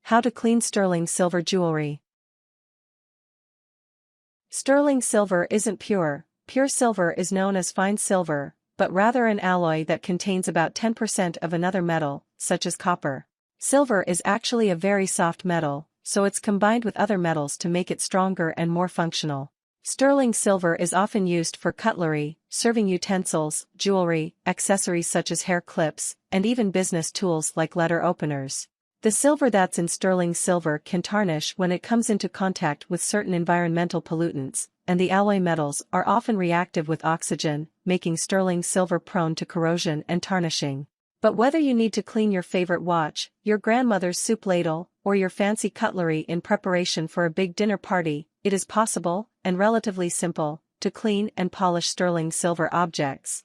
How to clean sterling silver jewelry. Sterling silver isn't pure. Pure silver is known as fine silver, but rather an alloy that contains about 10% of another metal, such as copper. Silver is actually a very soft metal, so it's combined with other metals to make it stronger and more functional. Sterling silver is often used for cutlery, serving utensils, jewelry, accessories such as hair clips, and even business tools like letter openers. The silver that's in sterling silver can tarnish when it comes into contact with certain environmental pollutants, and the alloy metals are often reactive with oxygen, making sterling silver prone to corrosion and tarnishing. But whether you need to clean your favorite watch, your grandmother's soup ladle, or your fancy cutlery in preparation for a big dinner party, it is possible, and relatively simple, to clean and polish sterling silver objects.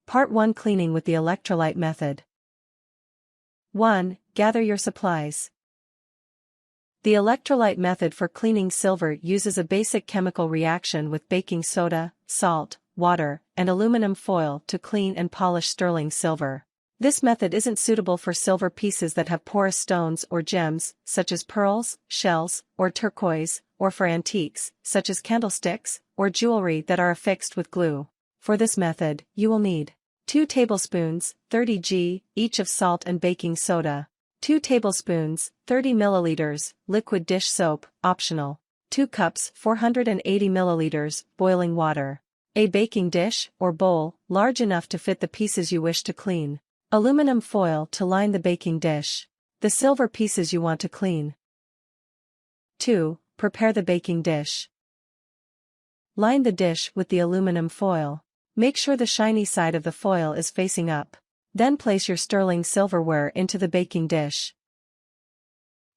Part 1: Cleaning with the electrolyte method. 1. Gather your supplies. The electrolyte method for cleaning silver uses a basic chemical reaction with baking soda, salt, water, and aluminum foil to clean and polish sterling silver. This method isn't suitable for silver pieces that have porous stones or gems, such as pearls, shells, or turquoise, or for antiques, such as candlesticks, or jewelry that are affixed with glue. For this method, you will need 2 tablespoons, 30 g, each of salt and baking soda. 2 tablespoons, 30 milliliters, liquid dish soap, optional. 2 cups, 480 milliliters, boiling water. A baking dish, or bowl, large enough to fit the pieces you wish to clean. Aluminum foil to line the baking dish. The silver pieces you want to clean. 2. Prepare the baking dish. Line the dish with the aluminum foil. Make sure the shiny side of the foil is facing up. Then place your sterling silverware into the baking dish.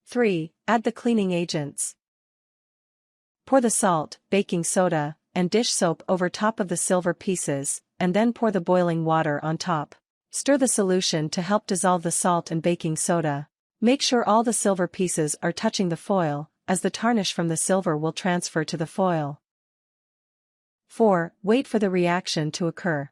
3. Add the cleaning agents. Pour the salt, baking soda, and dish soap over top of the silver pieces, and then pour the boiling water on top. Stir the solution to help dissolve the salt and baking soda. Make sure all the silver pieces are touching the foil, as the tarnish from the silver will transfer to the foil. 4. Wait for the reaction to occur.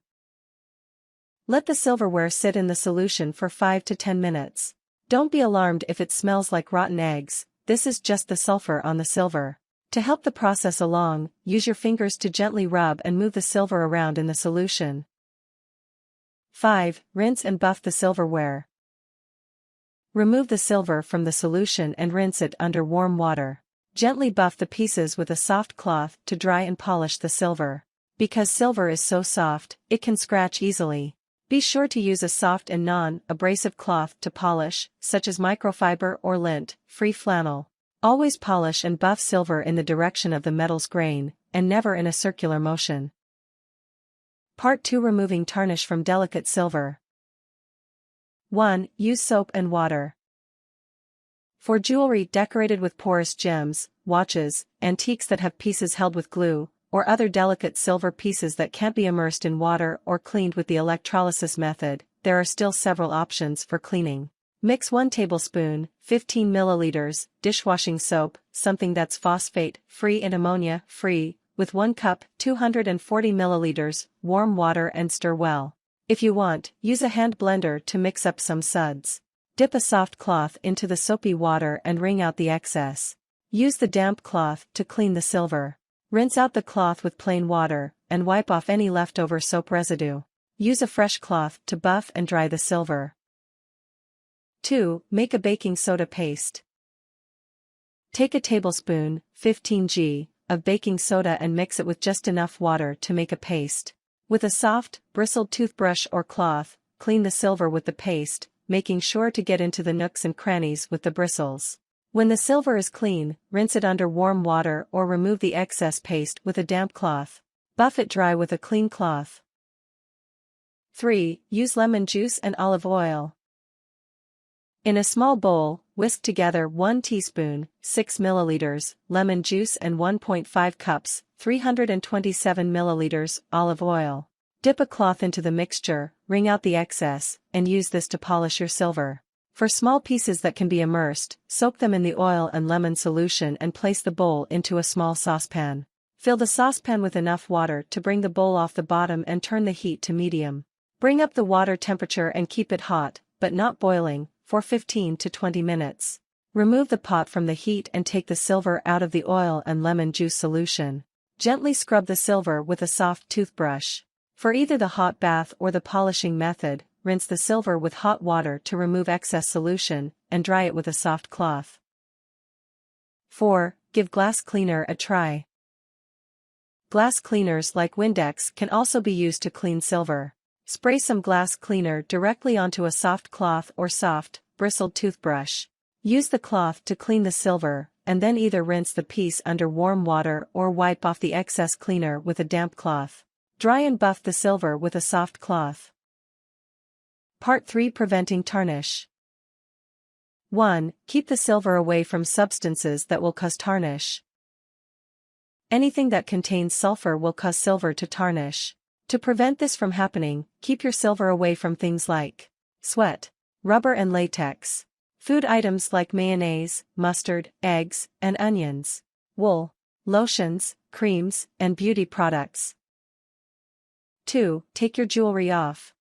Let the silverware sit in the solution for 5 to 10 minutes. Don't be alarmed if it smells like rotten eggs, this is just the sulfur on the silver. To help the process along, use your fingers to gently rub and move the silver around in the solution. 5. Rinse and buff the silverware. Remove the silver from the solution and rinse it under warm water. Gently buff the pieces with a soft cloth to dry and polish the silver. Because silver is so soft, it can scratch easily. Be sure to use a soft and non-abrasive cloth to polish, such as microfiber or lint-free flannel. Always polish and buff silver in the direction of the metal's grain, and never in a circular motion. Part 2: Removing tarnish from delicate silver. 1. Use soap and water. For jewelry decorated with porous gems, watches, antiques that have pieces held with glue, or other delicate silver pieces that can't be immersed in water or cleaned with the electrolysis method, there are still several options for cleaning. Mix 1 tablespoon, 15 milliliters, dishwashing soap, something that's phosphate-free and ammonia-free, with 1 cup, 240 milliliters, warm water and stir well. If you want, use a hand blender to mix up some suds. Dip a soft cloth into the soapy water and wring out the excess. Use the damp cloth to clean the silver. Rinse out the cloth with plain water, and wipe off any leftover soap residue. Use a fresh cloth to buff and dry the silver. 2. Make a baking soda paste. Take a tablespoon, 15 g, of baking soda and mix it with just enough water to make a paste. With a soft, bristled toothbrush or cloth, clean the silver with the paste, making sure to get into the nooks and crannies with the bristles. When the silver is clean, rinse it under warm water or remove the excess paste with a damp cloth. Buff it dry with a clean cloth. 3. Use lemon juice and olive oil. In a small bowl, whisk together 1 teaspoon, 6 milliliters, lemon juice and 1.5 cups, 327 milliliters, olive oil. Dip a cloth into the mixture, wring out the excess, and use this to polish your silver. For small pieces that can be immersed, soak them in the oil and lemon solution and place the bowl into a small saucepan. Fill the saucepan with enough water to bring the bowl off the bottom and turn the heat to medium. Bring up the water temperature and keep it hot, but not boiling, for 15 to 20 minutes. Remove the pot from the heat and take the silver out of the oil and lemon juice solution. Gently scrub the silver with a soft toothbrush. For either the hot bath or the polishing method, rinse the silver with hot water to remove excess solution, and dry it with a soft cloth. 4. Give glass cleaner a try. Glass cleaners like Windex can also be used to clean silver. Spray some glass cleaner directly onto a soft cloth or soft, bristled toothbrush. Use the cloth to clean the silver, and then either rinse the piece under warm water or wipe off the excess cleaner with a damp cloth. Dry and buff the silver with a soft cloth. Part 3. Preventing tarnish. 1. Keep the silver away from substances that will cause tarnish. Anything that contains sulfur will cause silver to tarnish. To prevent this from happening, keep your silver away from things like sweat, rubber and latex, food items like mayonnaise, mustard, eggs, and onions, wool, lotions, creams, and beauty products. 2. Take your jewelry off.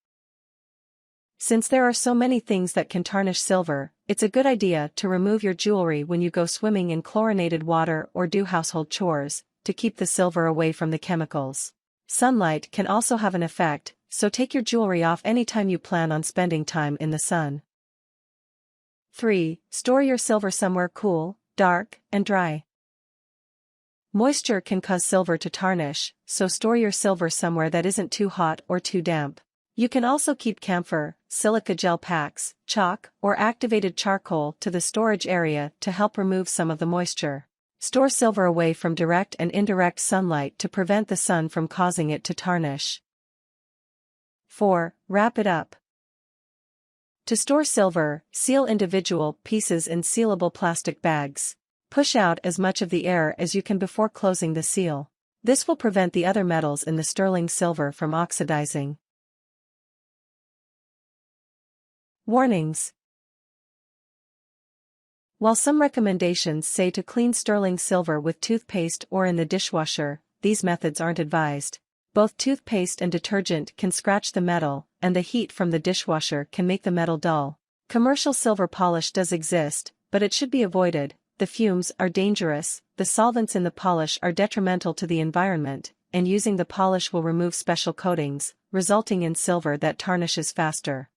Since there are so many things that can tarnish silver, it's a good idea to remove your jewelry when you go swimming in chlorinated water or do household chores, to keep the silver away from the chemicals. Sunlight can also have an effect, so take your jewelry off anytime you plan on spending time in the sun. 3. Store your silver somewhere cool, dark, and dry. Moisture can cause silver to tarnish, so store your silver somewhere that isn't too hot or too damp. You can also keep camphor, silica gel packs, chalk, or activated charcoal to the storage area to help remove some of the moisture. Store silver away from direct and indirect sunlight to prevent the sun from causing it to tarnish. 4. Wrap it up. To store silver, seal individual pieces in sealable plastic bags. Push out as much of the air as you can before closing the seal. This will prevent the other metals in the sterling silver from oxidizing. Warnings. While some recommendations say to clean sterling silver with toothpaste or in the dishwasher, these methods aren't advised. Both toothpaste and detergent can scratch the metal, and the heat from the dishwasher can make the metal dull. Commercial silver polish does exist, but it should be avoided. The fumes are dangerous, the solvents in the polish are detrimental to the environment, and using the polish will remove special coatings, resulting in silver that tarnishes faster.